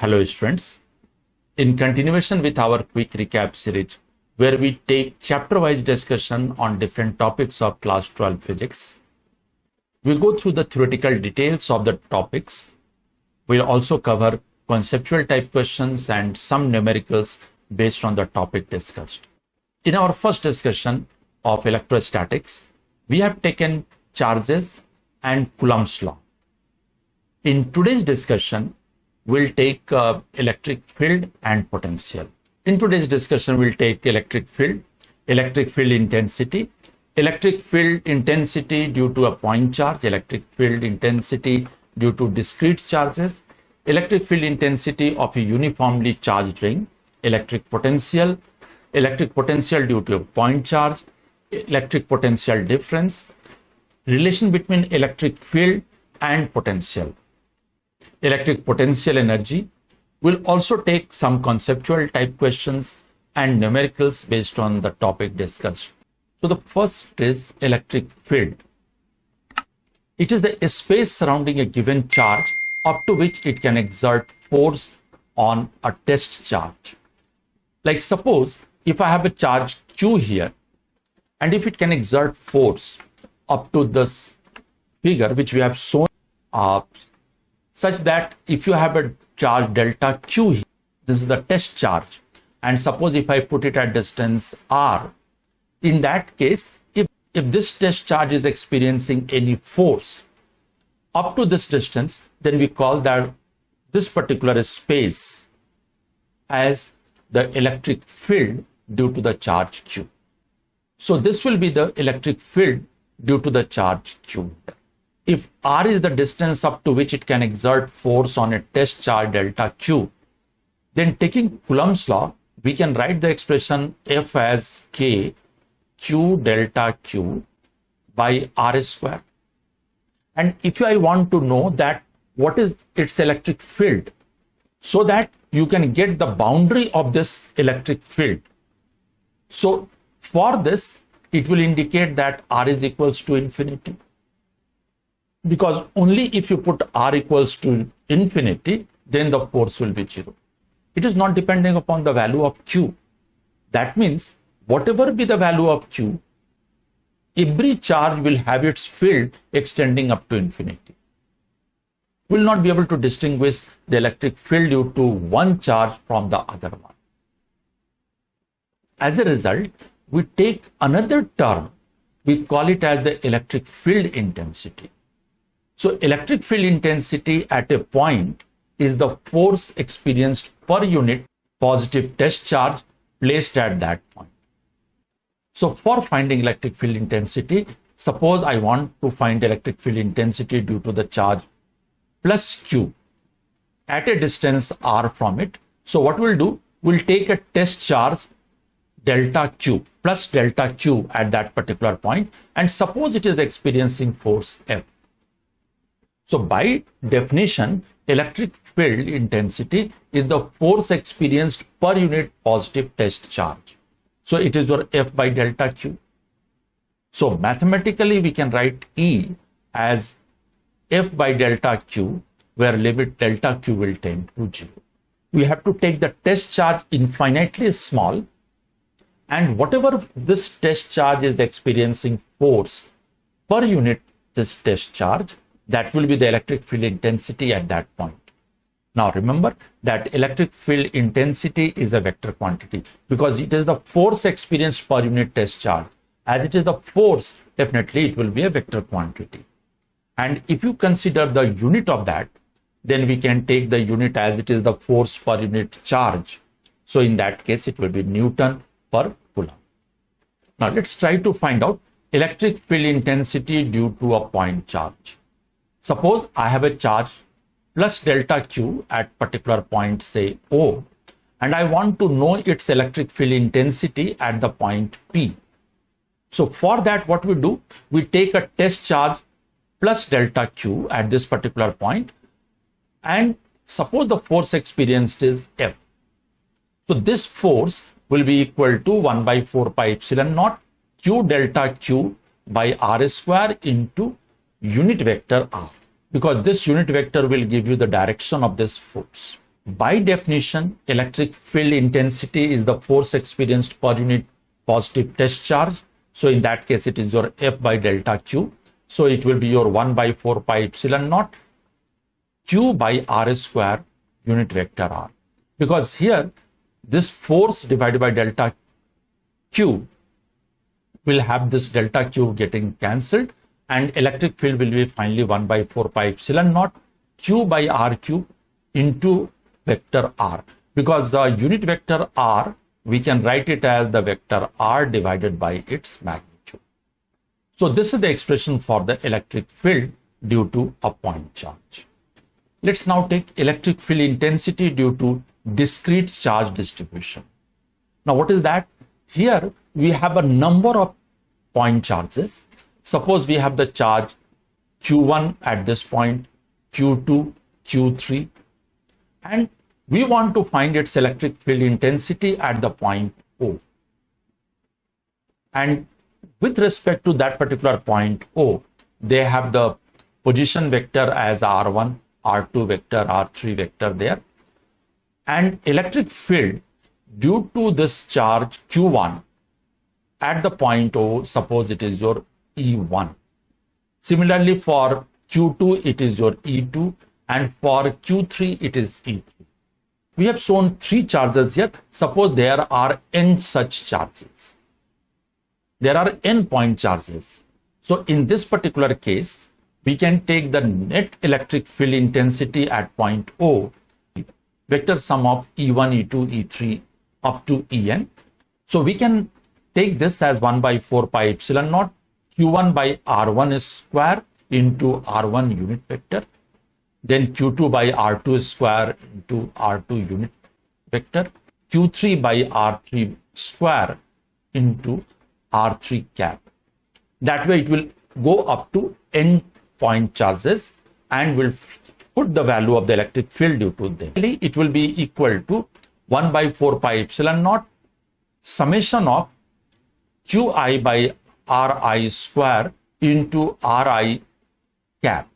Hello students, in continuation with our quick recap series where we take chapter-wise discussion on different topics of class 12 physics. We go through the theoretical details of the topics. We'll also cover conceptual type questions and some numericals based on the topic discussed. In our first discussion of electrostatics, we have taken charges and Coulomb's law. In today's discussion, we'll take electric field and potential. In today's discussion, we'll take electric field intensity, electric field intensity due to a point charge, electric field intensity due to discrete charges, electric field intensity of a uniformly charged ring, electric potential due to a point charge, electric potential difference, relation between electric field and potential, electric potential energy. We'll also take some conceptual type questions and numericals based on the topic discussed. So the first is electric field. It is the space surrounding a given charge up to which it can exert force on a test charge. Like suppose if I have a charge Q here, and if it can exert force up to this figure which we have shown such that if you have a charge delta Q here, this is the test charge, and suppose if I put it at distance R, in that case, if this test charge is experiencing any force up to this distance, then we call that this particular space as the electric field due to the charge Q. So this will be the electric field due to the charge Q. If R is the distance up to which it can exert force on a test charge delta Q, then taking Coulomb's law, we can write the expression F as K Q delta Q by R square. And if I want to know that what is its electric field, so that you can get the boundary of this electric field. So for this, it will indicate that R is equals to infinity. Because only if you put R equals to infinity, then the force will be zero. It is not depending upon the value of Q. That means whatever be the value of Q, every charge will have its field extending up to infinity. We will not be able to distinguish the electric field due to one charge from the other one. As a result, we take another term, we call it as the electric field intensity. So electric field intensity at a point is the force experienced per unit positive test charge placed at that point. So for finding electric field intensity, suppose I want to find electric field intensity due to the charge plus Q at a distance R from it. So what we'll do, we'll take a test charge delta Q plus delta Q at that particular point, and suppose it is experiencing force F. So by definition, electric field intensity is the force experienced per unit positive test charge. So it is your F by delta Q. So mathematically, we can write E as F by delta Q, where limit delta Q will tend to 0. We have to take the test charge infinitely small, and whatever this test charge is experiencing force per unit this test charge, that will be the electric field intensity at that point. Now remember that electric field intensity is a vector quantity because it is the force experienced per unit test charge. As it is the force, definitely it will be a vector quantity. And if you consider the unit of that, then we can take the unit as it is the force per unit charge. So in that case, it will be Newton per Coulomb. Now let's try to find out electric field intensity due to a point charge. Suppose I have a charge plus delta Q at particular point, say O, and I want to know its electric field intensity at the point P. So for that, what we do, we take a test charge plus delta Q at this particular point, and suppose the force experienced is F. So this force will be equal to 1 by 4 pi epsilon naught Q delta Q by R square into unit vector R, because this unit vector will give you the direction of this force. By definition, electric field intensity is the force experienced per unit positive test charge. So in that case, it is your F by delta Q. So it will be your 1 by 4 pi epsilon naught Q by R square unit vector R. Because here, this force divided by delta Q will have this delta Q getting cancelled, and electric field will be finally 1 by 4 pi epsilon naught Q by R cube into vector R. Because the unit vector R, we can write it as the vector R divided by its magnitude. So this is the expression for the electric field due to a point charge. Let's now take electric field intensity due to discrete charge distribution. Now what is that? Here we have a number of point charges. Suppose we have the charge Q1 at this point, Q2, Q3, and we want to find its electric field intensity at the point O. And with respect to that particular point O, they have the position vector as R1, R2 vector, R3 vector there. And electric field due to this charge Q1 at the point O, suppose it is your E1. Similarly, for Q2, it is your E2, and for Q3, it is E3. We have shown 3 charges here. Suppose there are n such charges. There are n point charges. So in this particular case, we can take the net electric field intensity at point O, vector sum of E1, E2, E3 up to En. So we can take this as 1 by 4 pi epsilon naught Q1 by R1 square into R1 unit vector, then Q2 by R2 square into R2 unit vector, Q3 by R3 square into R3 cap. That way it will go up to n point charges and will put the value of the electric field due to them. It will be equal to 1 by 4 pi epsilon naught summation of Qi by Ri square into Ri cap,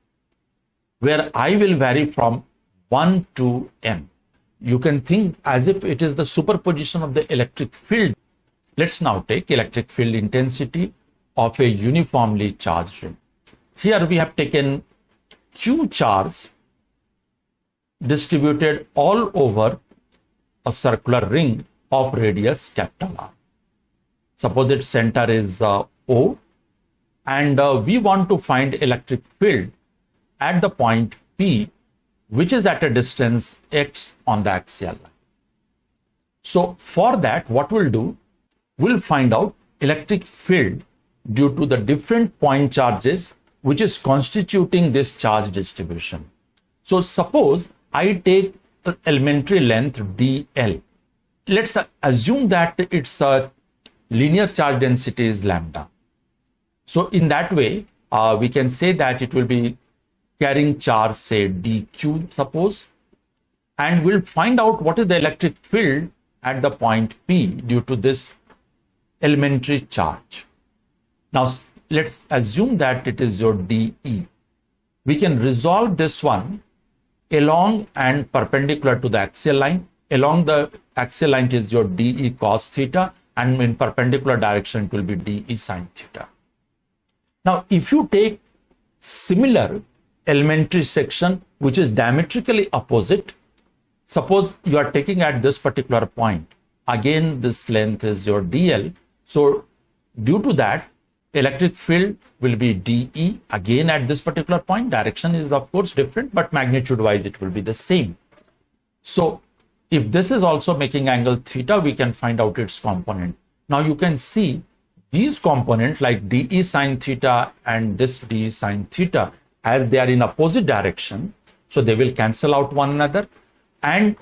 where I will vary from 1 to n. You can think as if it is the superposition of the electric field. Let's now take electric field intensity of a uniformly charged ring. Here we have taken Q charge distributed all over a circular ring of radius capital R. Suppose its center is O, and we want to find electric field at the point P, which is at a distance x on the axial line. So for that, what we'll do, we'll find out electric field due to the different point charges which is constituting this charge distribution. So suppose I take the elementary length dl. Let's assume that its linear charge density is lambda. So in that way, we can say that it will be carrying charge, say dq, suppose, and we'll find out what is the electric field at the point P due to this elementary charge. Now let's assume that it is your dE. We can resolve this one along and perpendicular to the axial line. Along the axial line is your dE cos theta, and in perpendicular direction it will be dE sin theta. Now if you take similar elementary section which is diametrically opposite, suppose you are taking at this particular point, again this length is your dl, so due to that electric field will be dE again at this particular point. Direction is of course different, but magnitude wise it will be the same. So if this is also making angle theta, we can find out its component. Now you can see these components like dE sin theta and this dE sin theta, as they are in opposite direction, so they will cancel out one another, and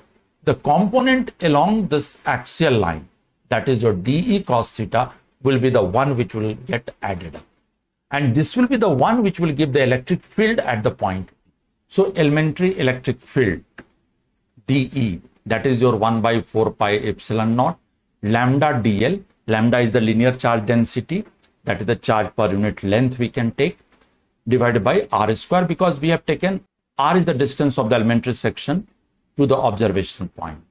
the component along this axial line, that is your dE cos theta, will be the one which will get added up, and this will be the one which will give the electric field at the point. So elementary electric field dE, that is your 1 by 4 pi epsilon naught lambda dl. Lambda is the linear charge density, that is the charge per unit length we can take, divided by R square, because we have taken R is the distance of the elementary section to the observation point.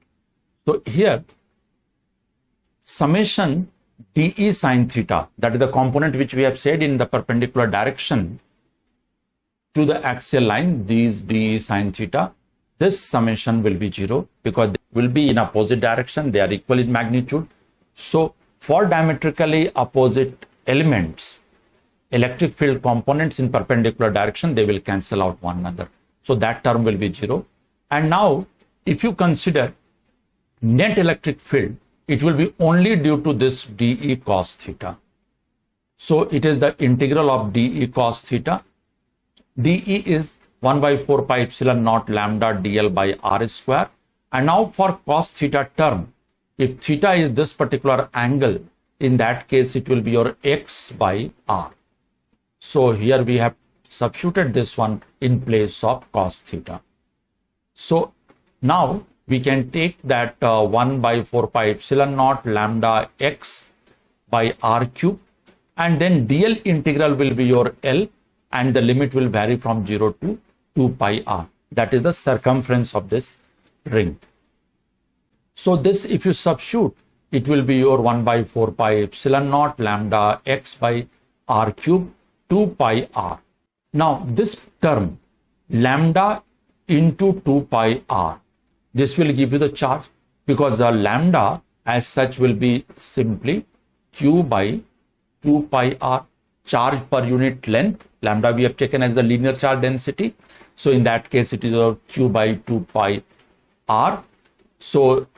So here, summation dE sine theta, that is the component which we have said in the perpendicular direction to the axial line, these dE sine theta, this summation will be 0 because they will be in opposite direction, they are equal in magnitude. So for diametrically opposite elements, electric field components in perpendicular direction, they will cancel out one another. So that term will be 0. And now if you consider net electric field, it will be only due to this dE cos theta. So it is the integral of dE cos theta. dE is 1 by 4 pi epsilon naught lambda dl by r square. And now for cos theta term, if theta is this particular angle, in that case it will be your x by r. So here we have substituted this one in place of cos theta. So now we can take that 1 by 4 pi epsilon naught lambda x by r cube, and then dl integral will be your L, and the limit will vary from 0 to 2 pi r. That is the circumference of this ring. So this, if you substitute, it will be your 1 by 4 pi epsilon naught lambda x by r cube 2 pi r. Now this term lambda into 2 pi r, this will give you the charge, because the lambda as such will be simply q by 2 pi r. Charge per unit length, lambda we have taken as the linear charge density. So in that case it is q by 2 pi r. So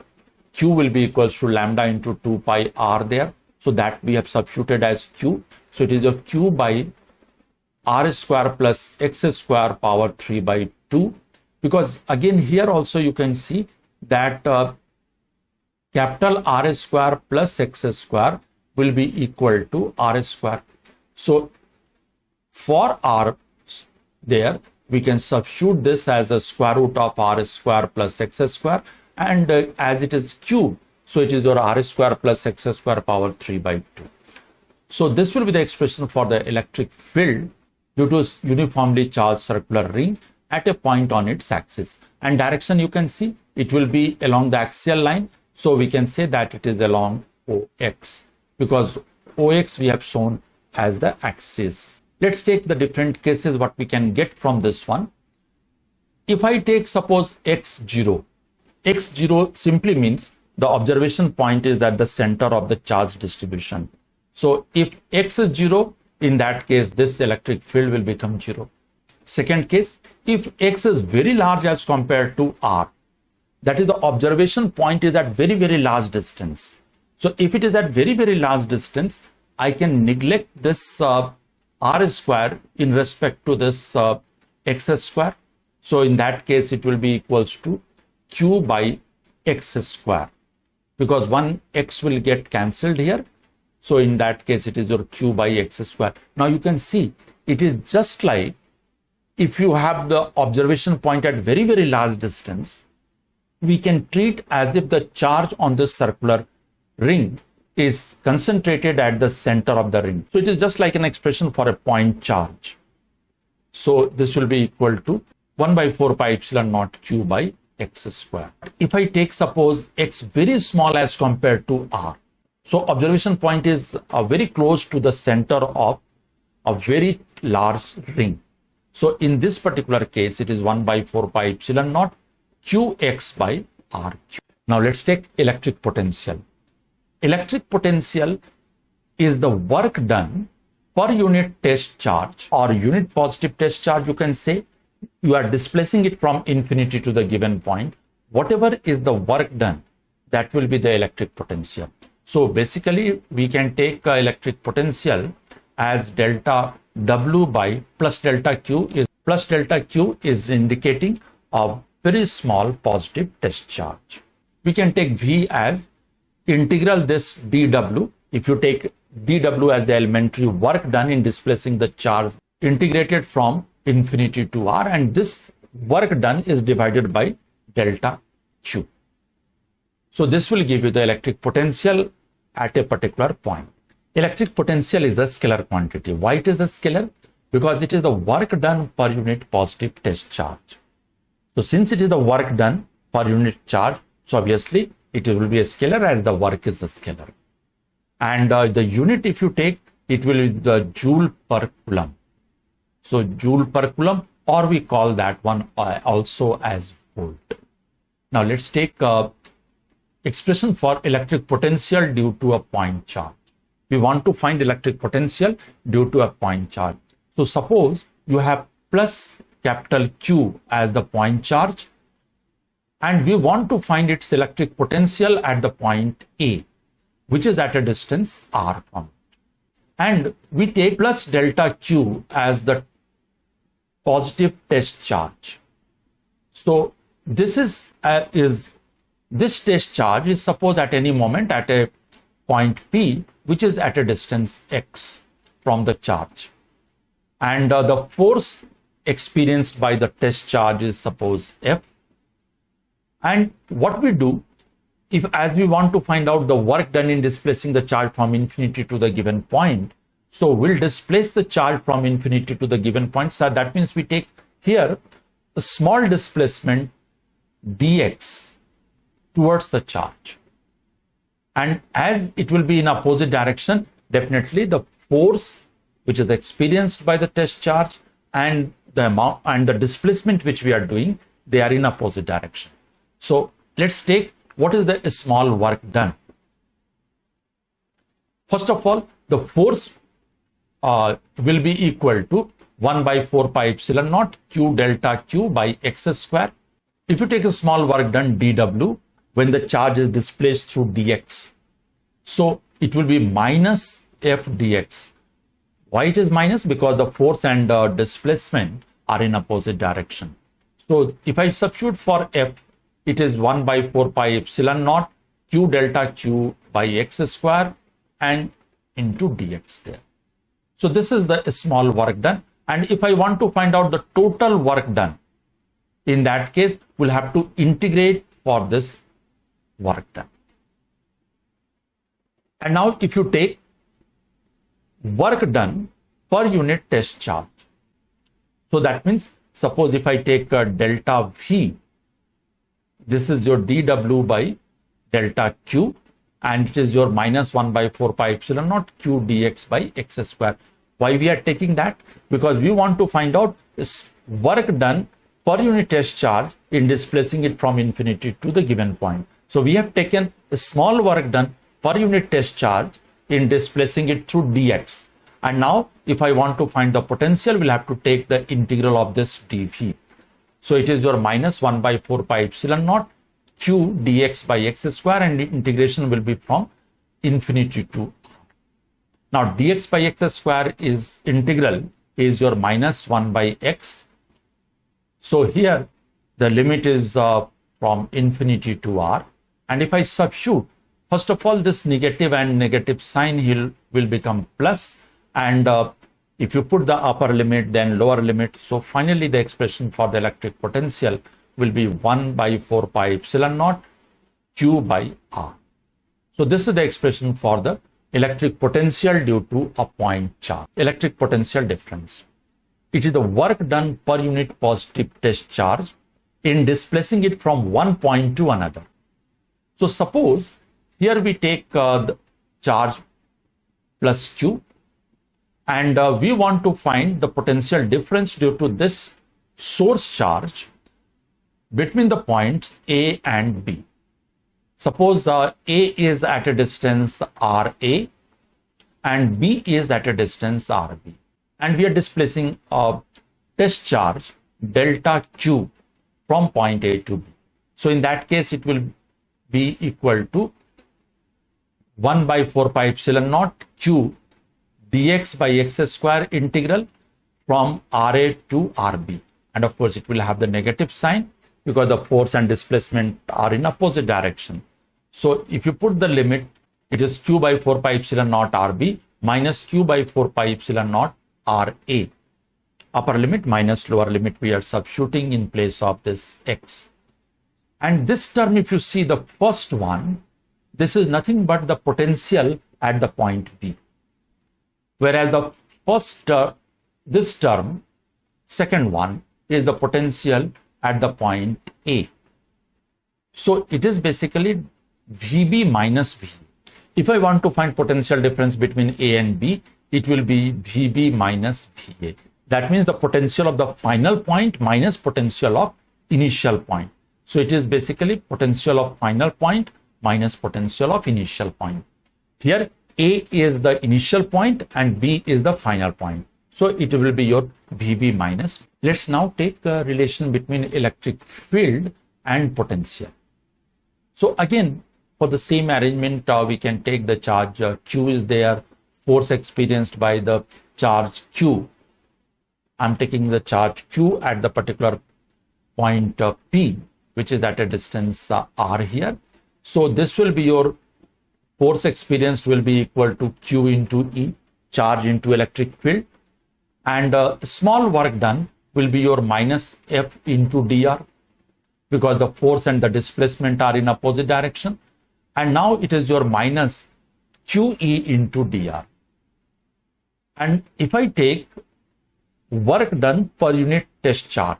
q will be equals to lambda into 2 pi r there. So that we have substituted as q. So it is a q by r square plus x square power 3 by 2. Because again here also you can see that capital R square plus x square will be equal to r square. So for r there, we can substitute this as a square root of r square plus x square, and as it is cube, so it is your r square plus x square power 3 by 2. So this will be the expression for the electric field due to uniformly charged circular ring at a point on its axis. And direction you can see, it will be along the axial line. So we can say that it is along OX, because OX we have shown as the axis. Let's take the different cases what we can get from this one. If I take suppose x0, x0 simply means the observation point is at the center of the charge distribution. So if x is 0, in that case this electric field will become 0. Second case, if x is very large as compared to r, that is the observation point is at very, very large distance. So if it is at very, very large distance, I can neglect this r square in respect to this x square. So in that case, it will be equals to q by x square, because one x will get cancelled here. So in that case, it is your q by x square. Now you can see it is just like if you have the observation point at very, very large distance, we can treat as if the charge on this circular ring is concentrated at the center of the ring. So it is just like an expression for a point charge. So this will be equal to 1 by 4 pi epsilon naught q by x square. If I take suppose x very small as compared to r, so observation point is very close to the center of a very large ring. So in this particular case, it is 1 by 4 pi epsilon naught qx by r cube. Now let's take electric potential. Electric potential is the work done per unit test charge or unit positive test charge. You can say you are displacing it from infinity to the given point. Whatever is the work done, that will be the electric potential. So basically we can take electric potential as delta W by plus delta Q is indicating a very small positive test charge. We can take V as integral this dW. If you take dW as the elementary work done in displacing the charge integrated from infinity to R, and this work done is divided by delta Q. So this will give you the electric potential at a particular point. Electric potential is a scalar quantity. Why it is a scalar? Because it is the work done per unit positive test charge. So since it is the work done, per unit charge. So obviously it will be a scalar as the work is a scalar. And the unit, if you take, it will be the joule per coulomb. So joule per coulomb, or we call that one also as volt. Now let's take expression for electric potential due to a point charge. We want to find electric potential due to a point charge. So suppose you have plus capital Q as the point charge, and we want to find its electric potential at the point A, which is at a distance r from it. And we take plus delta Q as the positive test charge. So this this test charge is suppose at any moment at a point P, which is at a distance x from the charge. And the force experienced by the test charge is suppose F. And what we do, if as we want to find out the work done in displacing the charge from infinity to the given point, so we'll displace the charge from infinity to the given point. So that means we take here a small displacement dx towards the charge. And as it will be in opposite direction, definitely the force which is experienced by the test charge and the amount and the displacement which we are doing, they are in opposite direction. So let's take what is the small work done. First of all, the force will be equal to 1 by 4 pi epsilon naught q delta q by x square. If you take a small work done dw when the charge is displaced through dx, so it will be minus f dx. Why it is minus? Because the force and displacement are in opposite direction. So if I substitute for f, it is 1 by 4 pi epsilon naught q delta q by x square and into dx there. So this is the small work done. And if I want to find out the total work done, in that case, we'll have to integrate for this work done. And now if you take work done per unit test charge, so that means suppose if I take delta V, this is your dw by delta q, and it is your minus 1 by 4 pi epsilon naught q dx by x square. Why we are taking that? Because we want to find out this work done per unit test charge in displacing it from infinity to the given point. So we have taken a small work done per unit test charge in displacing it through dx. And now if I want to find the potential, we'll have to take the integral of this dv. So it is your minus 1 by 4 pi epsilon naught q dx by x square, and the integration will be from infinity to. Now dx by x square is integral is your minus 1 by x. So here the limit is from infinity to r. And if I substitute, first of all, this negative and negative sign will become plus. And if you put the upper limit, then lower limit. So finally the expression for the electric potential will be 1 by 4 pi epsilon naught q by r. So this is the expression for the electric potential due to a point charge. Electric potential difference. It is the work done per unit positive test charge in displacing it from one point to another. So suppose here we take the charge plus q, and we want to find the potential difference due to this source charge between the points A and B. Suppose A is at a distance RA and B is at a distance RB, and we are displacing a test charge delta Q from point A to B. So in that case, it will be equal to 1 by 4 pi epsilon naught Q dx by x square integral from RA to RB. And of course, it will have the negative sign because the force and displacement are in opposite direction. So if you put the limit, it is q by 4 pi epsilon naught RB minus q by 4 pi epsilon naught RA. Upper limit minus lower limit, we are substituting in place of this x. And this term, if you see the first one, this is nothing but the potential at the point B. Whereas the first, this term, second one, is the potential at the point A. So it is basically VB minus VA. If I want to find potential difference between A and B, it will be VB minus VA. That means the potential of the final point minus potential of initial point. So it is basically potential of final point minus potential of initial point. Here A is the initial point and B is the final point. So it will be your VB minus. Let's now take a relation between electric field and potential. So again, for the same arrangement, we can take the charge Q is there, force experienced by the charge Q. I'm taking the charge Q at the particular point P, which is at a distance R here. So this will be your force experienced will be equal to Q into E, charge into electric field. And small work done will be your minus F into dr, because the force and the displacement are in opposite direction. And now it is your minus QE into dr. And if I take work done per unit test charge,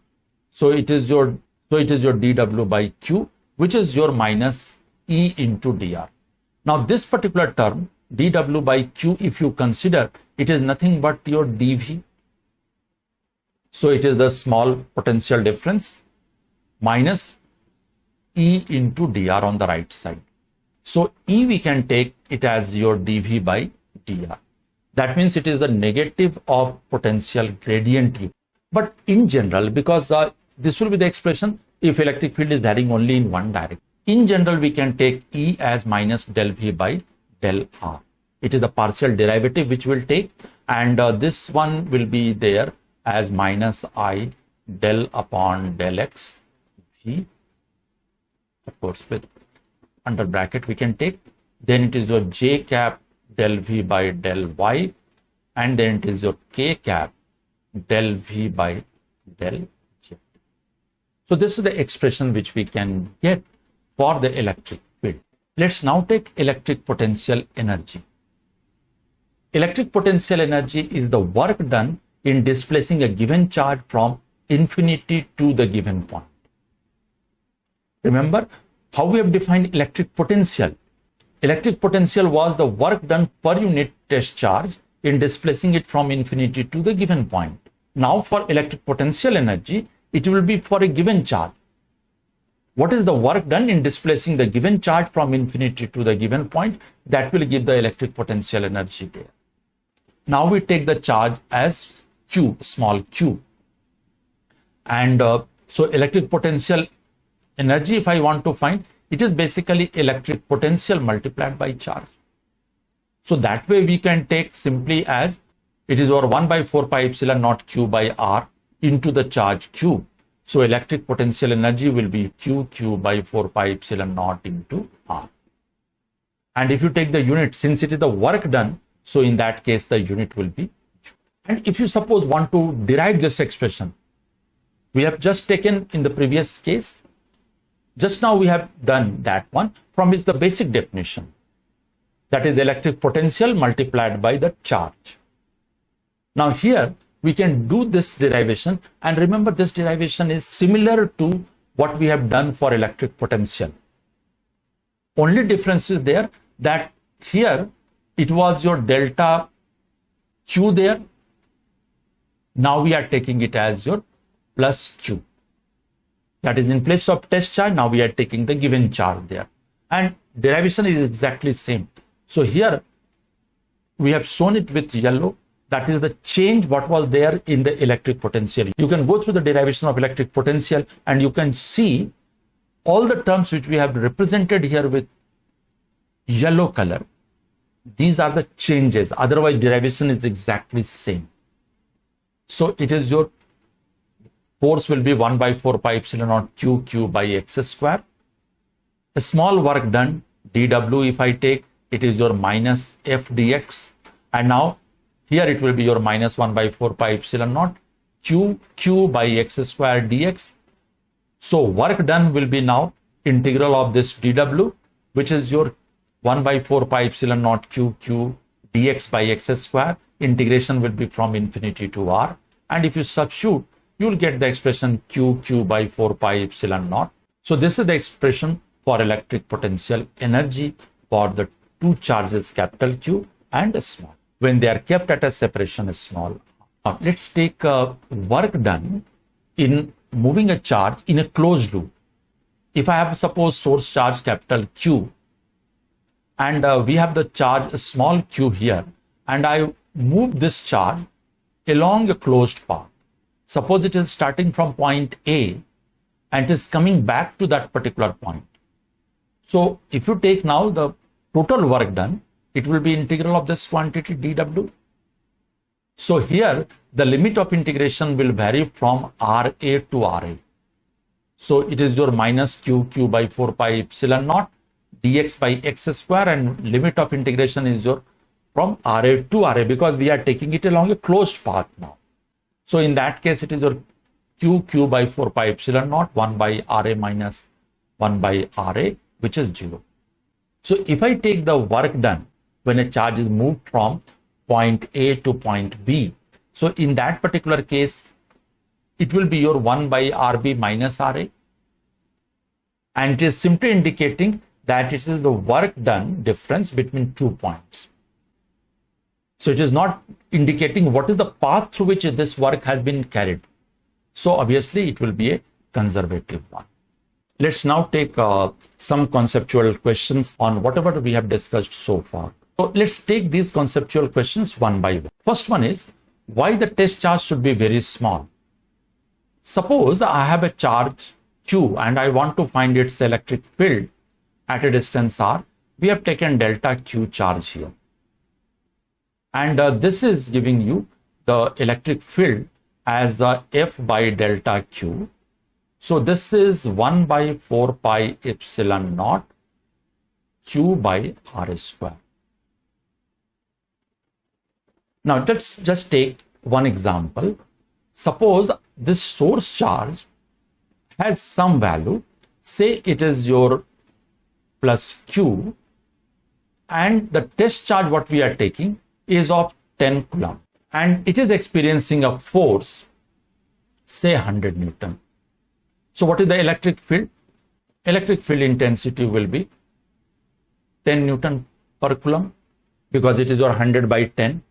so it is your dW by Q, which is your minus E into dr. Now this particular term dW by Q, if you consider, it is nothing but your dV. So it is the small potential difference minus E into dr on the right side. So E we can take it as your dV by dr. That means it is the negative of potential gradient U. But in general, because this will be the expression if electric field is varying only in one direction. In general, we can take E as minus del V by del R. It is the partial derivative which we'll take, and this one will be there as minus I del upon del X V. Of course, with under bracket we can take. Then it is your J cap del V by del Y, and then it is your K cap del V by del Z. So this is the expression which we can get for the electric field. Let's now take electric potential energy. Electric potential energy is the work done in displacing a given charge from infinity to the given point. Remember how we have defined electric potential. Electric potential was the work done per unit test charge in displacing it from infinity to the given point. Now for electric potential energy, it will be for a given charge. What is the work done in displacing the given charge from infinity to the given point? That will give the electric potential energy there. Now we take the charge as Q, small q. And so electric potential energy, if I want to find, it is basically electric potential multiplied by charge. So that way we can take simply as it is over 1 by 4 pi epsilon naught q by r into the charge q. So electric potential energy will be q by 4 pi epsilon naught into r. And if you take the unit, since it is the work done, so in that case the unit will be Joule. And if you suppose want to derive this expression, we have just taken in the previous case, just now we have done that one from its the basic definition, that is electric potential multiplied by the charge. Now here we can do this derivation, and remember this derivation is similar to what we have done for electric potential. Only difference is there that here it was your delta q there. Now we are taking it as your plus q. That is in place of test charge, now we are taking the given charge there. And derivation is exactly same. So here we have shown it with yellow. That is the change what was there in the electric potential. You can go through the derivation of electric potential and you can see all the terms which we have represented here with yellow color. These are the changes. Otherwise derivation is exactly same. So it is your force will be 1 by 4 pi epsilon naught q by x square. A small work done, dw, if I take, it is your minus f dx. And now here it will be your minus 1 by 4 pi epsilon naught q by x square dx. So work done will be now integral of this dw, which is your 1 by 4 pi epsilon naught q dx by x square. Integration will be from infinity to r. And if you substitute, you will get the expression q by 4 pi epsilon naught. So this is the expression for electric potential energy for the two charges capital Q and small when they are kept at a separation small. Now let's take work done in moving a charge in a closed loop. If I have suppose source charge capital Q and we have the charge small q here, and I move this charge along a closed path. Suppose it is starting from point A and it is coming back to that particular point. So if you take now the total work done, it will be integral of this quantity dW. So here the limit of integration will vary from RA to RA. So it is your minus q by 4 pi epsilon naught dx by x square, and limit of integration is your from RA to RA because we are taking it along a closed path now. So in that case it is your q by 4 pi epsilon naught 1 by RA minus 1 by RA, which is 0. So if I take the work done when a charge is moved from point A to point B, so in that particular case it will be your 1 by RB minus RA, and it is simply indicating that it is the work done difference between 2 points. So it is not indicating what is the path through which this work has been carried. So obviously it will be a conservative one. Let's now take some conceptual questions on whatever we have discussed so far. So let's take these conceptual questions one by one. First one is, why the test charge should be very small? Suppose I have a charge Q and I want to find its electric field at a distance r. We have taken delta Q charge here. And this is giving you the electric field as F by delta Q. So this is 1 by 4 pi epsilon naught Q by R square. Now let's just take one example. Suppose this source charge has some value, say it is your plus Q, and the test charge what we are taking is of 10 coulomb, and it is experiencing a force, say 100 Newton. So what is the electric field? Electric field intensity will be 10 Newton per coulomb because it is your 100 by 10.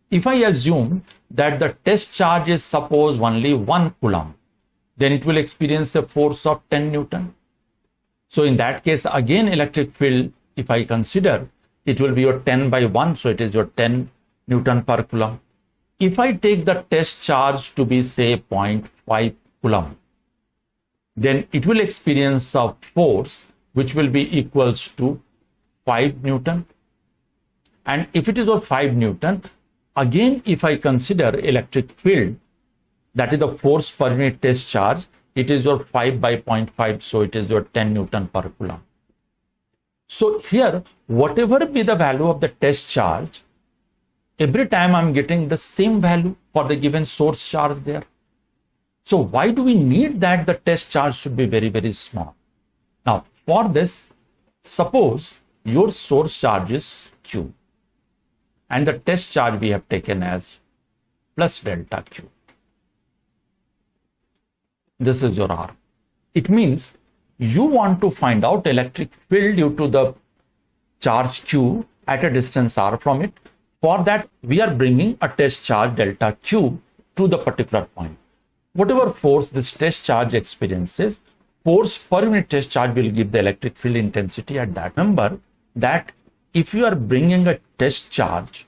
If I assume that the test charge is suppose only 1 coulomb, then it will experience a force of 10 Newton. So in that case, again, electric field, if I consider, it will be your 10 by 1. So it is your 10 Newton per coulomb. If I take the test charge to be say 0.5 coulomb, then it will experience a force which will be equals to 5 Newton. And if it is of 5 Newton, again, if I consider electric field, that is the force per unit test charge, it is your 5 by 0.5, so it is your 10 Newton per coulomb. So here, whatever be the value of the test charge, every time I'm getting the same value for the given source charge there. So why do we need that the test charge should be very, very small? Now, for this, suppose your source charge is Q, and the test charge we have taken as plus delta Q. This is your R. It means you want to find out electric field due to the charge Q at a distance R from it. For that, we are bringing a test charge delta Q to the particular point. Whatever force this test charge experiences, force per unit test charge will give the electric field intensity at that. Remember that if you are bringing a test charge,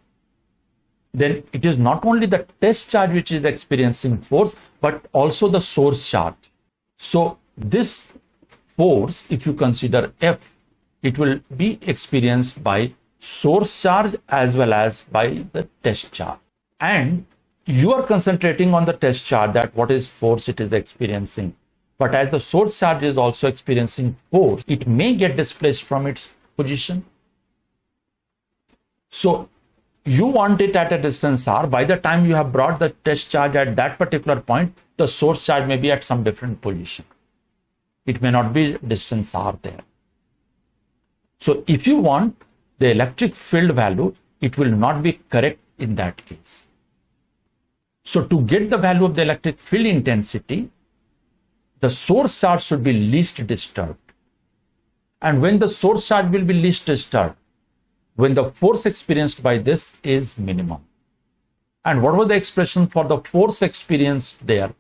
then it is not only the test charge which is experiencing force, but also the source charge. So this force, if you consider F, it will be experienced by source charge as well as by the test charge. And you are concentrating on the test charge, that what is force it is experiencing. But as the source charge is also experiencing force, it may get displaced from its position. So you want it at a distance R. By the time you have brought the test charge at that particular point, the source charge may be at some different position. It may not be distance R there. So if you want the electric field value, it will not be correct in that case. So to get the value of the electric field intensity, the source charge should be least disturbed. And when the source charge will be least disturbed, when the force experienced by this is minimum. And what was the expression for the force experienced there?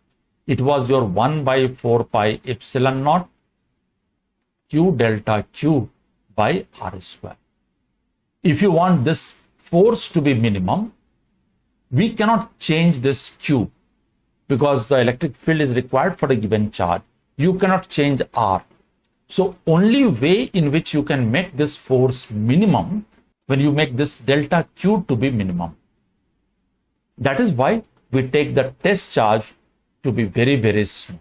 It was your 1 by 4 pi epsilon naught q delta q by r square. If you want this force to be minimum, we cannot change this q because the electric field is required for a given charge. You cannot change r. So only way in which you can make this force minimum when you make this delta q to be minimum. That is why we take the test charge to be very, very small,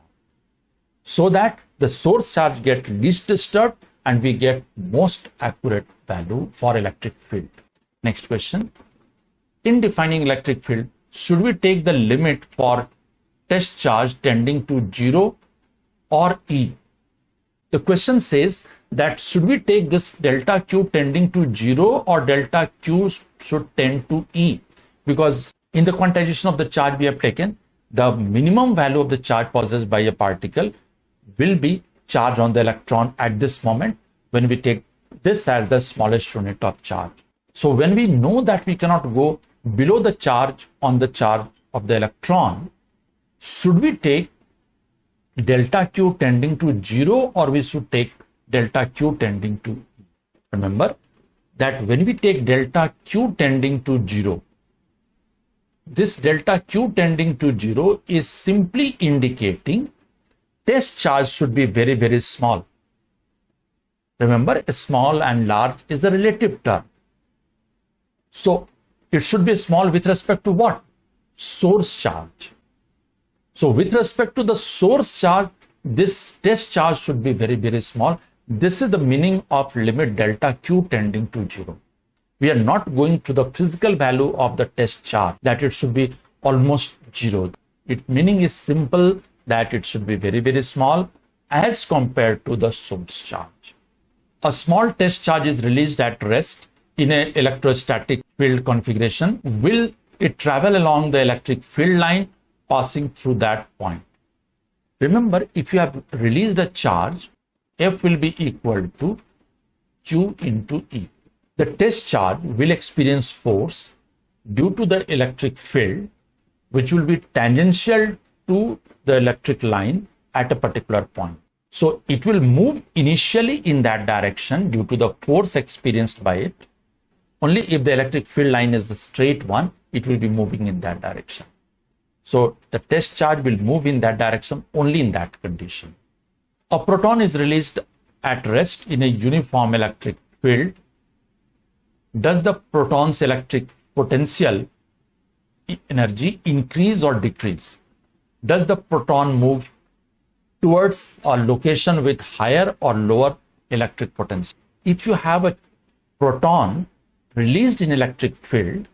so that the source charge gets least disturbed and we get most accurate value for electric field. Next question. In defining electric field, should we take the limit for test charge tending to 0 or E? The question says that should we take this delta Q tending to 0 or delta Q should tend to E? Because in the quantization of the charge we have taken, the minimum value of the charge possessed by a particle will be charge on the electron at this moment when we take this as the smallest unit of charge. So when we know that we cannot go below the charge on the charge of the electron, should we take delta Q tending to 0 or we should take delta Q tending to E? Remember that when we take delta Q tending to 0, this delta Q tending to 0 is simply indicating test charge should be very, very small. Remember, small and large is a relative term. So it should be small with respect to what? Source charge. So with respect to the source charge, this test charge should be very, very small. This is the meaning of limit delta Q tending to 0. We are not going to the physical value of the test charge, that it should be almost 0. Its meaning is simple, that it should be very, very small as compared to the source charge. A small test charge is released at rest in an electrostatic field configuration. Will it travel along the electric field line passing through that point? Remember, if you have released a charge, F will be equal to Q into E. The test charge will experience force due to the electric field, which will be tangential to the electric line at a particular point. So it will move initially in that direction due to the force experienced by it. Only if the electric field line is a straight one, it will be moving in that direction. So the test charge will move in that direction only in that condition. A proton is released at rest in a uniform electric field. Does the proton's electric potential energy increase or decrease? Does the proton move towards a location with higher or lower electric potential? If you have a proton released in electric field,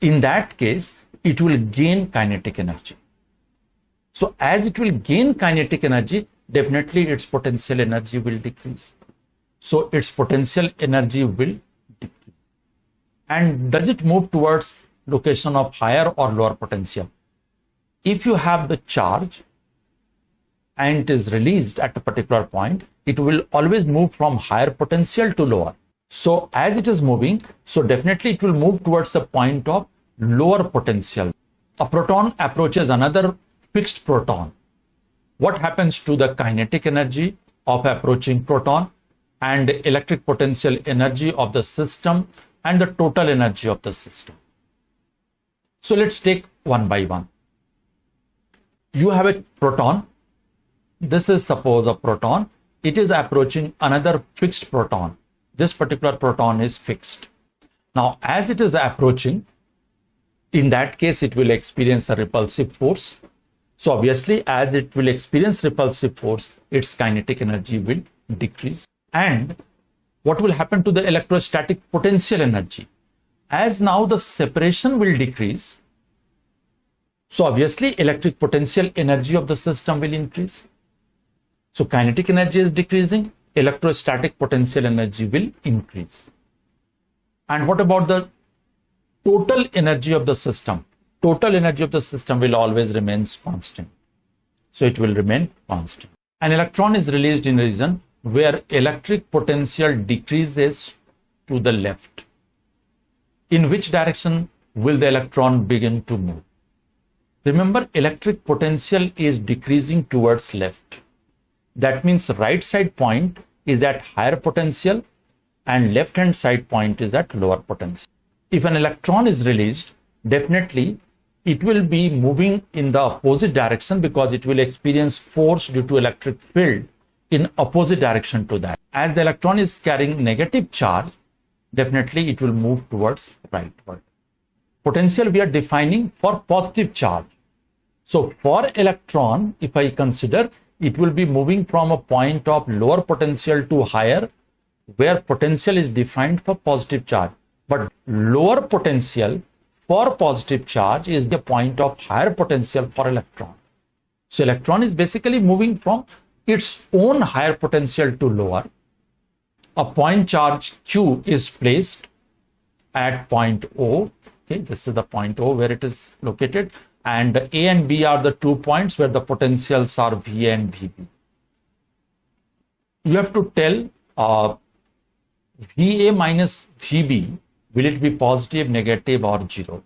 in that case, it will gain kinetic energy. So as it will gain kinetic energy, definitely its potential energy will decrease. So its potential energy will decrease. And does it move towards location of higher or lower potential? If you have the charge and it is released at a particular point, it will always move from higher potential to lower. So as it is moving, so definitely it will move towards a point of lower potential. A proton approaches another fixed proton. What happens to the kinetic energy of approaching proton and electric potential energy of the system and the total energy of the system? So let's take one by one. You have a proton. This is suppose a proton. It is approaching another fixed proton. This particular proton is fixed. Now, as it is approaching, in that case, it will experience a repulsive force. So obviously, as it will experience repulsive force, its kinetic energy will decrease. And what will happen to the electrostatic potential energy? As now the separation will decrease, so obviously electric potential energy of the system will increase. So kinetic energy is decreasing, electrostatic potential energy will increase. And what about the total energy of the system? Total energy of the system will always remain constant. So it will remain constant. An electron is released in a region where electric potential decreases to the left. In which direction will the electron begin to move? Remember, electric potential is decreasing towards left. That means right side point is at higher potential and left hand side point is at lower potential. If an electron is released, definitely it will be moving in the opposite direction because it will experience force due to electric field in opposite direction to that. As the electron is carrying negative charge, definitely it will move towards rightward. Potential we are defining for positive charge. So for electron, if I consider, it will be moving from a point of lower potential to higher, where potential is defined for positive charge. But lower potential for positive charge is the point of higher potential for electron. So electron is basically moving from its own higher potential to lower. A point charge Q is placed at point O. Okay, this is the point O where it is located. And A and B are the 2 points where the potentials are VA and VB. You have to tell VA minus VB, will it be positive, negative, or zero?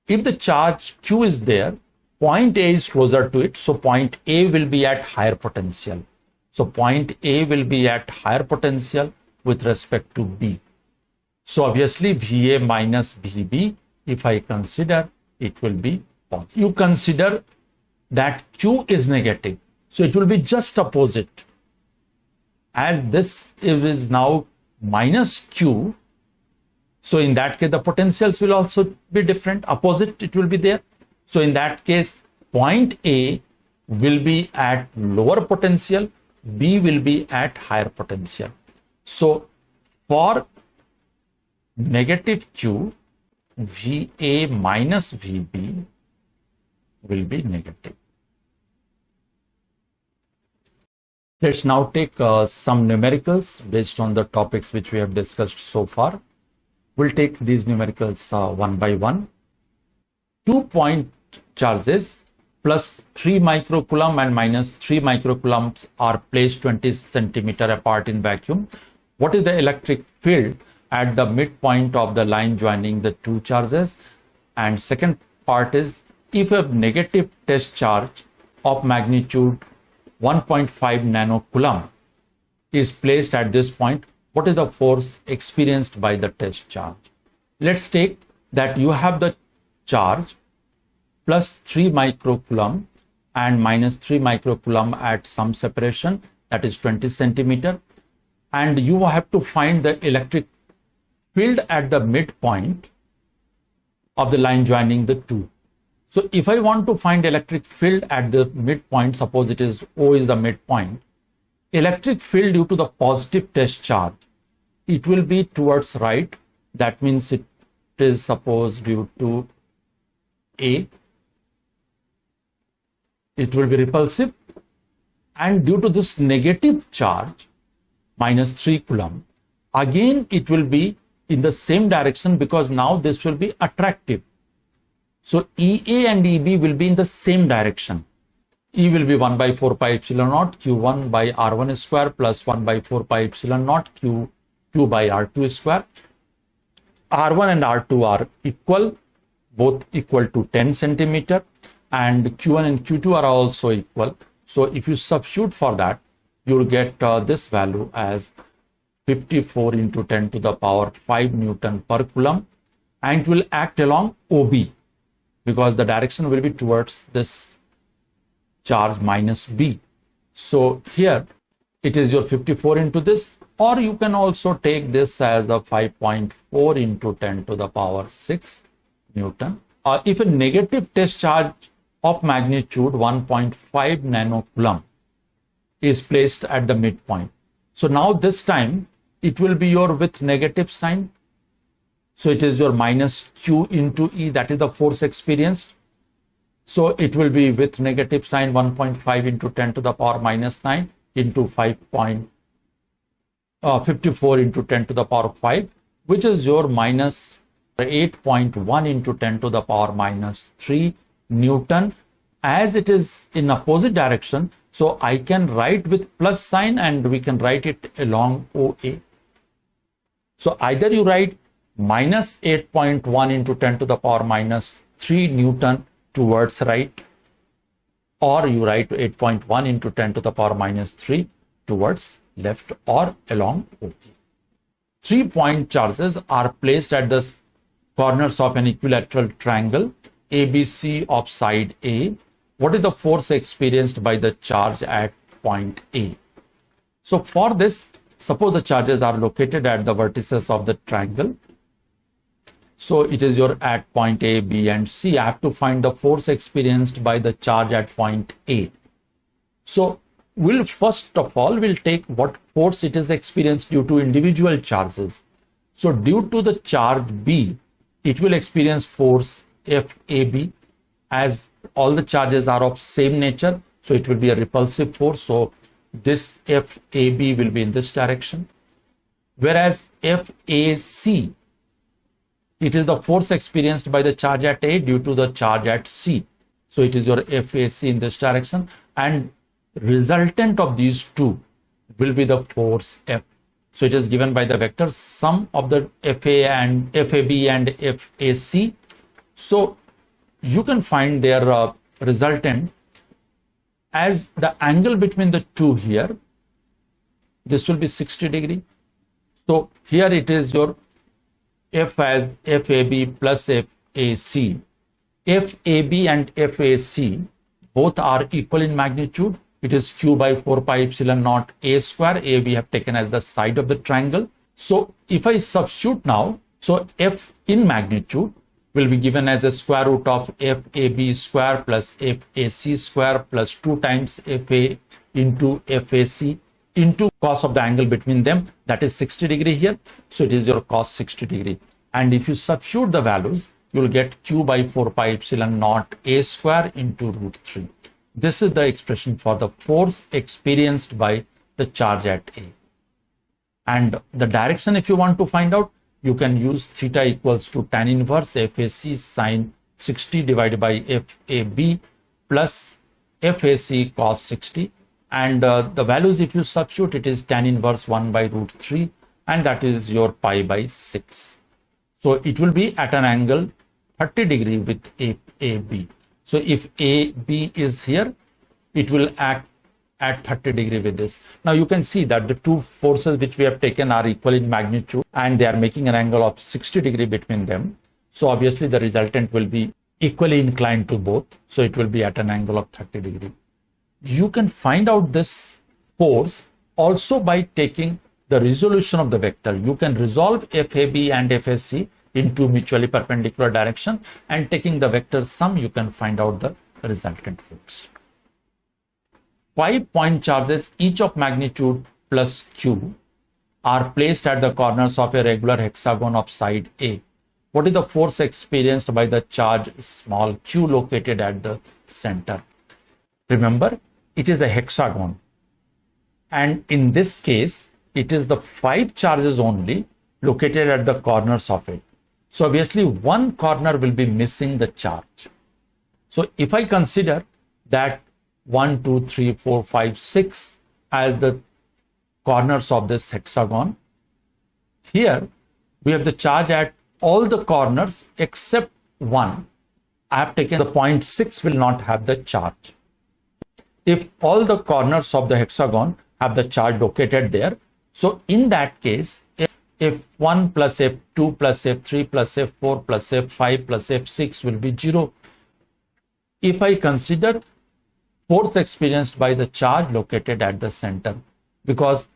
If the charge Q is there, point A is closer to it, so point A will be at higher potential. So point A will be at higher potential with respect to B. So obviously VA minus VB, if I consider, it will be positive. You consider that Q is negative, so it will be just opposite. As this is now minus Q, so in that case the potentials will also be different, opposite it will be there. So in that case, point A will be at lower potential, B will be at higher potential. So for negative Q, VA minus VB will be negative. Let's now take some numericals based on the topics which we have discussed so far. We'll take these numericals one by one. 2 point charges plus 3 microcoulomb and minus 3 microcoulombs are placed 20 centimeter apart in vacuum. What is the electric field at the midpoint of the line joining the two charges? And second part is, if a negative test charge of magnitude 1.5 nanocoulomb is placed at this point, what is the force experienced by the test charge? Let's take that you have the charge plus 3 microcoulomb and minus 3 microcoulomb at some separation, that is 20 centimeter, and you have to find the electric field at the midpoint of the line joining the two. So if I want to find electric field at the midpoint, suppose it is O is the midpoint, electric field due to the positive test charge, it will be towards right. That means it is suppose due to A, it will be repulsive, and due to this negative charge minus 3 coulomb, again it will be in the same direction because now this will be attractive. So EA and EB will be in the same direction. E will be 1 by 4 pi epsilon naught Q1 by R1 square plus 1 by 4 pi epsilon naught Q2 by R2 square. R1 and R2 are equal, both equal to 10 centimeter, and Q1 and Q2 are also equal. So if you substitute for that, you will get this value as 54 into 10 to the power 5 Newton per coulomb, and it will act along OB because the direction will be towards this charge minus B. So here it is your 54 into this, or you can also take this as a 5.4 into 10 to the power 6 Newton. If a negative test charge of magnitude 1.5 nanocoulomb is placed at the midpoint. So now this time it will be your with negative sign. So it is your minus Q into E, that is the force experienced. So it will be with negative sign 1.5 into 10 to the power minus 9 into 54 into 10 to the power 5, which is your minus 8.1 into 10 to the power minus 3 Newton. As it is in opposite direction, So I can write with plus sign and we can write it along OA. So either you write minus 8.1 into 10 to the power minus 3 Newton towards right, or you write 8.1 into 10 to the power minus 3 towards left or along OA. 3-point charges are placed at the corners of an equilateral triangle ABC of side A. What is the force experienced by the charge at point A? So for this, suppose the charges are located at the vertices of the triangle. So it is your at point A, B and C. I have to find the force experienced by the charge at point A. So we'll first of all, we'll take what force it is experienced due to individual charges. So due to the charge B, it will experience force FAB, as all the charges are of same nature. So it will be a repulsive force. So this FAB will be in this direction. Whereas FAC, it is the force experienced by the charge at A due to the charge at C. So it is your FAC in this direction, and resultant of these two will be the force F. So it is given by the vector sum of the FA and FAB and FAC. So you can find their resultant as the angle between the two here. This will be 60 degree. So here it is your F as FAB plus FAC. FAB and FAC both are equal in magnitude. It is q by 4 pi epsilon naught a square. A we have taken as the side of the triangle. So if I substitute now, so F in magnitude will be given as a square root of FAB square plus FAC square plus 2 times FA into FAC into cos of the angle between them, that is 60 degree here. So it is your cos 60 degree. And if you substitute the values, you will get q by 4 pi epsilon naught a square into root 3. This is the expression for the force experienced by the charge at A. And the direction, if you want to find out, you can use theta equals to tan inverse FAC sine 60 divided by FAB plus FAC cos 60. And the values, if you substitute, it is tan inverse 1 by root 3, and that is your pi by 6. So it will be at an angle 30 degree with AB. So if AB is here, it will act at 30 degree with this. Now you can see that the two forces which we have taken are equal in magnitude and they are making an angle of 60 degree between them. So obviously the resultant will be equally inclined to both. So it will be at an angle of 30 degree. You can find out this force also by taking the resolution of the vector. You can resolve FAB and FAC into mutually perpendicular direction, and taking the vector sum, you can find out the resultant force. 5-point charges, each of magnitude plus q, are placed at the corners of a regular hexagon of side A. What is the force experienced by the charge small q located at the center? Remember, it is a hexagon, and in this case, it is the 5 charges only located at the corners of it. So obviously one corner will be missing the charge. So if I consider that 1, 2, 3, 4, 5, 6 as the corners of this hexagon, here we have the charge at all the corners except one. I have taken the point 6 will not have the charge. If all the corners of the hexagon have the charge located there, so in that case, F1 plus F2 plus F3 plus F4 plus F5 plus F6 will be 0. If I consider force experienced by the charge located at the center, because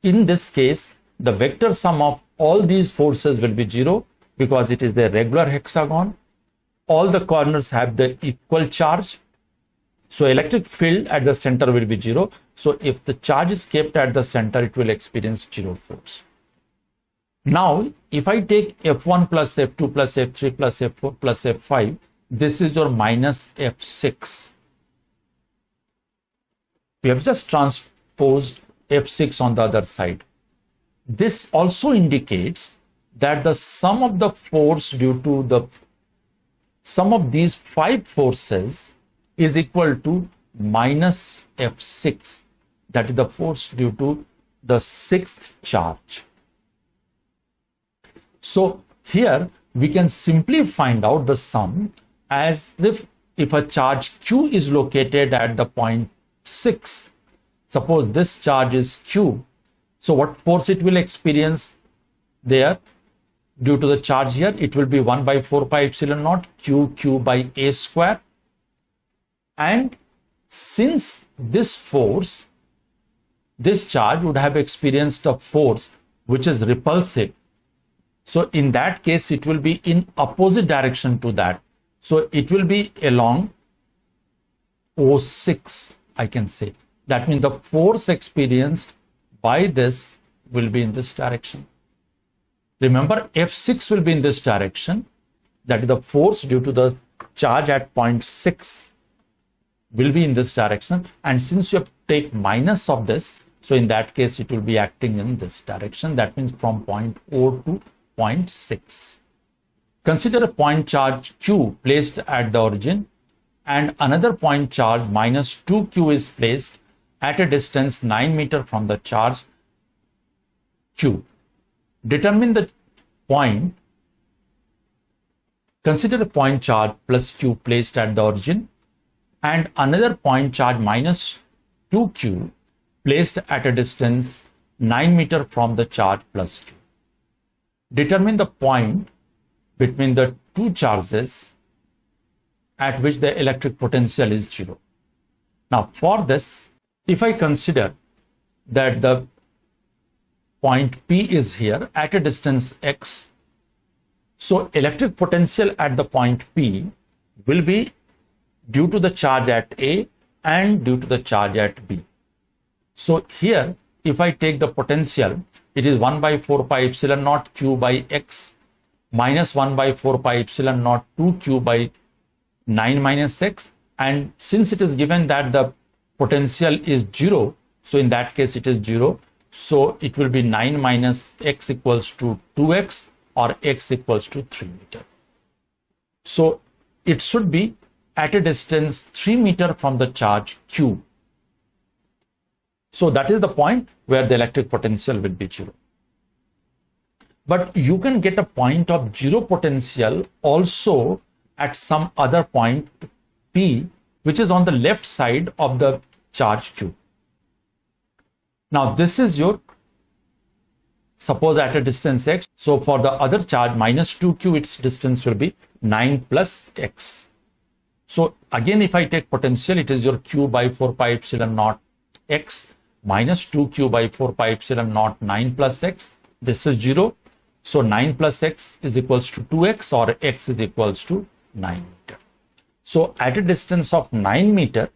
in this case, the vector sum of all these forces will be 0 because it is a regular hexagon. All the corners have the equal charge. So electric field at the center will be 0. So if the charge is kept at the center, it will experience 0 force. Now, if I take F1 plus F2 plus F3 plus F4 plus F5, this is your minus F6. We have just transposed F6 on the other side. This also indicates that the sum of the force due to the sum of these 5 forces is equal to minus F6, that is the force due to the sixth charge. So here we can simply find out the sum as if a charge Q is located at the point 6, suppose this charge is Q, so what force it will experience there due to the charge here? It will be 1 by 4 pi epsilon naught Q by A square. And since this force, this charge would have experienced a force which is repulsive, so in that case it will be in opposite direction to that. So it will be along O6, I can say. That means the force experienced by this will be in this direction. Remember, F6 will be in this direction. That is the force due to the charge at point 6 will be in this direction. And since you take minus of this, so in that case, it will be acting in this direction. That means from point O to point 6. Consider a point charge Q placed at the origin and another point charge minus 2Q is placed at a distance 9 meters from the charge Q. Determine the point. Consider a point charge plus Q placed at the origin and another point charge minus 2Q placed at a distance 9 meters from the charge plus Q. Determine the point between the two charges at which the electric potential is 0. Now for this, if I consider that the point P is here at a distance x, so electric potential at the point P will be due to the charge at A and due to the charge at B. So here, if I take the potential, it is 1 by 4 pi epsilon naught Q by x minus 1 by 4 pi epsilon naught 2Q by 9 minus x. And since it is given that the potential is 0, so in that case it is 0. So it will be 9 minus x equals to 2x or x equals to 3 meter. So it should be at a distance 3 meter from the charge Q. So that is the point where the electric potential will be 0. But you can get a point of 0 potential also at some other point P, which is on the left side of the charge Q. Now this is your, suppose at a distance x, so for the other charge minus 2Q, its distance will be 9 plus x. So again, if I take potential, it is your Q by 4 pi epsilon naught x minus 2Q by 4 pi epsilon naught 9 plus x. This is 0. So 9 plus x is equals to 2x or x is equals to 9 meter. So at a distance of 9 meter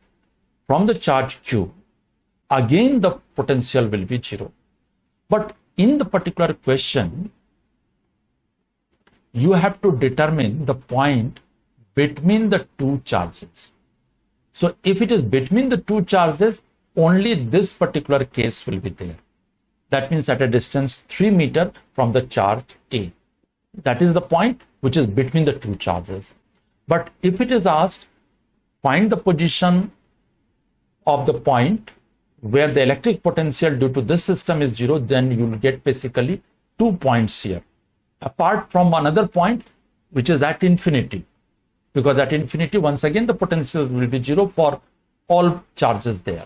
from the charge Q, again the potential will be 0. But in the particular question, you have to determine the point between the two charges. So if it is between the two charges, only this particular case will be there. That means at a distance 3 meter from the charge A. That is the point which is between the two charges. But if it is asked, find the position of the point where the electric potential due to this system is 0, then you will get basically 2 points here. Apart from another point which is at infinity. Because at infinity, once again, the potential will be 0 for all charges there.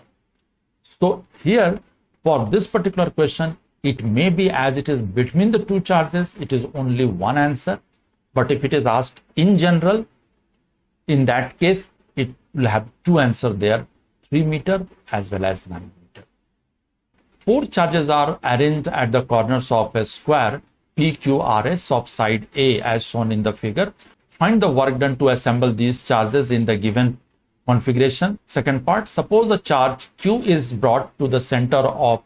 So here, for this particular question, it may be as it is between the two charges, it is only one answer. But if it is asked in general, in that case, it will have two answers there, 3 meter as well as 9 meter. 4 charges are arranged at the corners of a square PQRS of side A as shown in the figure. Find the work done to assemble these charges in the given configuration. Second part, suppose a charge Q is brought to the center of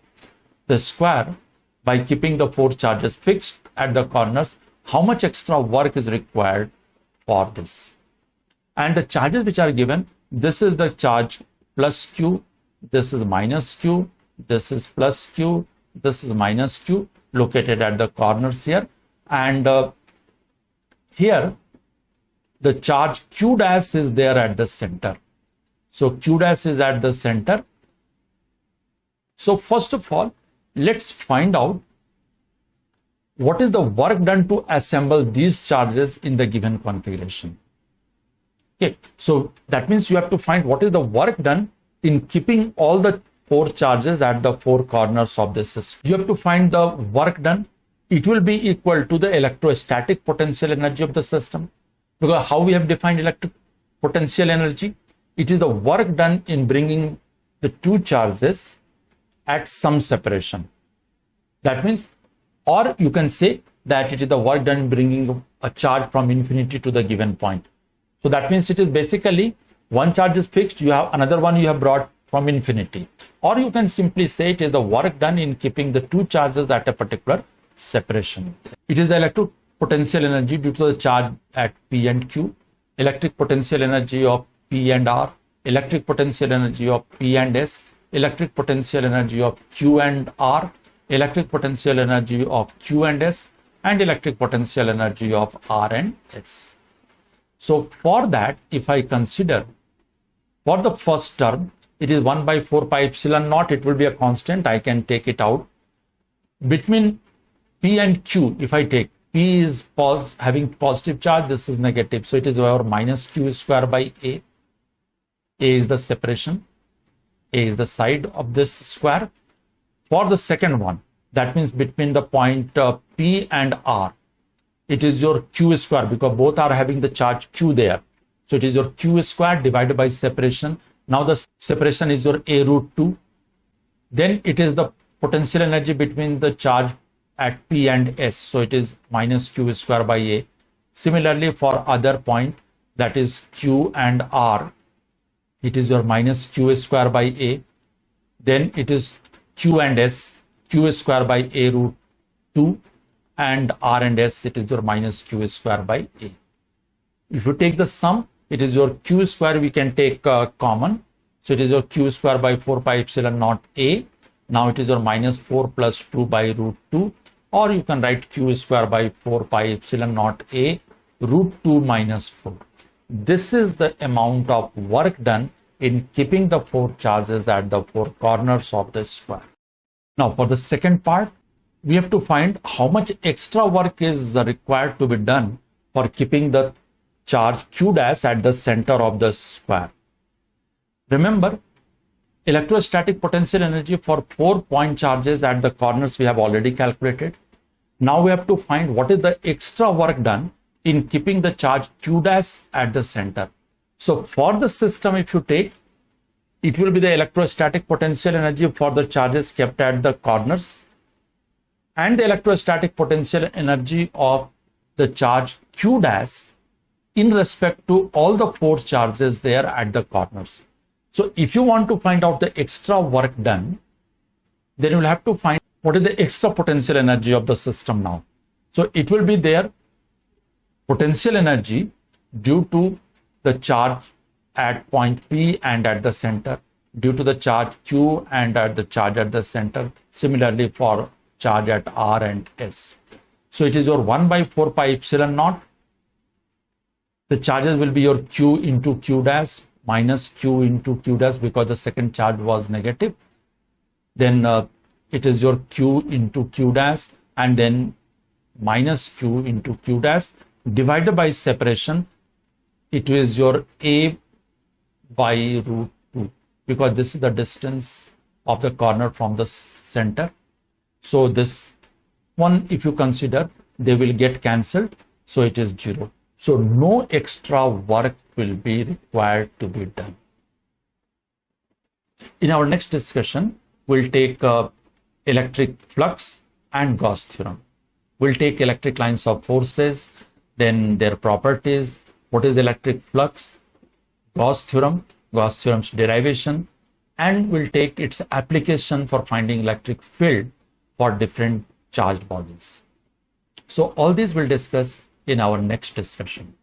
the square by keeping the 4 charges fixed at the corners. How much extra work is required for this? And the charges which are given, this is the charge plus Q, this is minus Q, this is plus Q, this is minus Q, located at the corners here. And here, the charge Q dash is there at the center. So Q dash is at the center. So first of all, let's find out what is the work done to assemble these charges in the given configuration. Okay, so that means you have to find what is the work done in keeping all the 4 charges at the 4 corners of the system. You have to find the work done. It will be equal to the electrostatic potential energy of the system. Because how we have defined electric potential energy? It is the work done in bringing the 2 charges at some separation. That means, or you can say that it is the work done in bringing a charge from infinity to the given point. So that means it is basically one charge is fixed, you have another one you have brought from infinity. Or you can simply say it is the work done in keeping the 2 charges at a particular separation. It is the electric potential energy due to the charge at P and Q, electric potential energy of P and R, electric potential energy of P and S, electric potential energy of Q and R, electric potential energy of Q and S, and electric potential energy of R and S. So for that, if I consider for the first term, it is 1 by 4 pi epsilon naught, it will be a constant, I can take it out. Between P and Q, if I take P is having positive charge, this is negative, so it is over minus Q square by A. A is the separation, A is the side of this square. For the second one, that means between the point P and R, it is your Q square because both are having the charge Q there. So it is your Q square divided by separation. Now the separation is your A root 2. Then it is the potential energy between the charge at P and S. So it is minus Q square by A. Similarly for other point, that is Q and R, it is your minus Q square by A. Then it is Q and S, Q square by A root 2. And R and S, it is your minus Q square by A. If you take the sum, it is your Q square, we can take common. So it is your Q square by 4 pi epsilon naught A. Now it is your minus 4 plus 2 by root 2. Or you can write Q square by 4 pi epsilon naught A root 2 minus 4. This is the amount of work done in keeping the 4 charges at the 4 corners of the square. Now for the second part, we have to find how much extra work is required to be done for keeping the charge Q dash at the center of the square. Remember, electrostatic potential energy for 4 point charges at the corners we have already calculated. Now we have to find what is the extra work done in keeping the charge Q dash at the center. So for the system, if you take, it will be the electrostatic potential energy for the charges kept at the corners and the electrostatic potential energy of the charge Q dash in respect to all the 4 charges there at the corners. So if you want to find out the extra work done, then you will have to find what is the extra potential energy of the system now. So it will be there potential energy due to the charge at point P and at the center, due to the charge Q and at the charge at the center. Similarly for charge at R and S. So it is your 1 by 4 pi epsilon naught. The charges will be your Q into Q dash minus Q into Q dash because the second charge was negative. Then it is your Q into Q dash and then minus Q into Q dash divided by separation. It is your A by root 2 because this is the distance of the corner from the center. So this one, if you consider, they will get cancelled. So it is 0. So no extra work will be required to be done. In our next discussion, we'll take electric flux and Gauss theorem. We'll take electric lines of forces, then their properties, what is electric flux, Gauss theorem's derivation, and we'll take its application for finding electric field for different charged bodies. So all these we'll discuss in our next discussion.